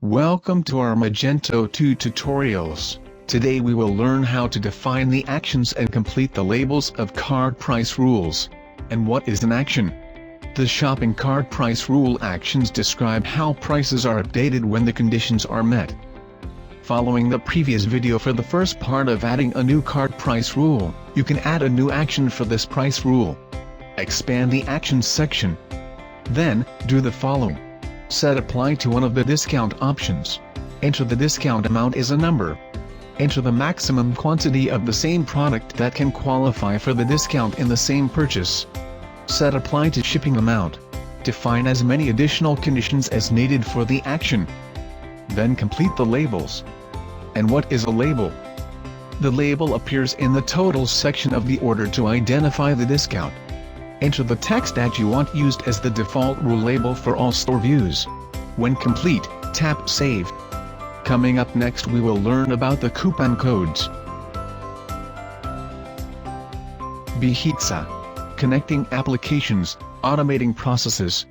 Welcome to our Magento 2 tutorials. Today we will learn how to define the actions and complete the labels of cart price rules. And what is an action? The shopping cart price rule actions describe how prices are updated when the conditions are met. Following the previous video for the first part of adding a new cart price rule, you can add a new action for this price rule. Expand the actions section. Then, do the following. Set apply to one of the discount options. Enter the discount amount as a number. Enter the maximum quantity of the same product that can qualify for the discount in the same purchase. Set apply to shipping amount. Define as many additional conditions as needed for the action. Then complete the labels. And what is a label? The label appears in the totals section of the order to identify the discount. Enter the text that you want used as the default rule label for all store views. When complete, tap Save. Coming up next we will learn about the coupon codes. HexaSync. Connecting applications, automating processes,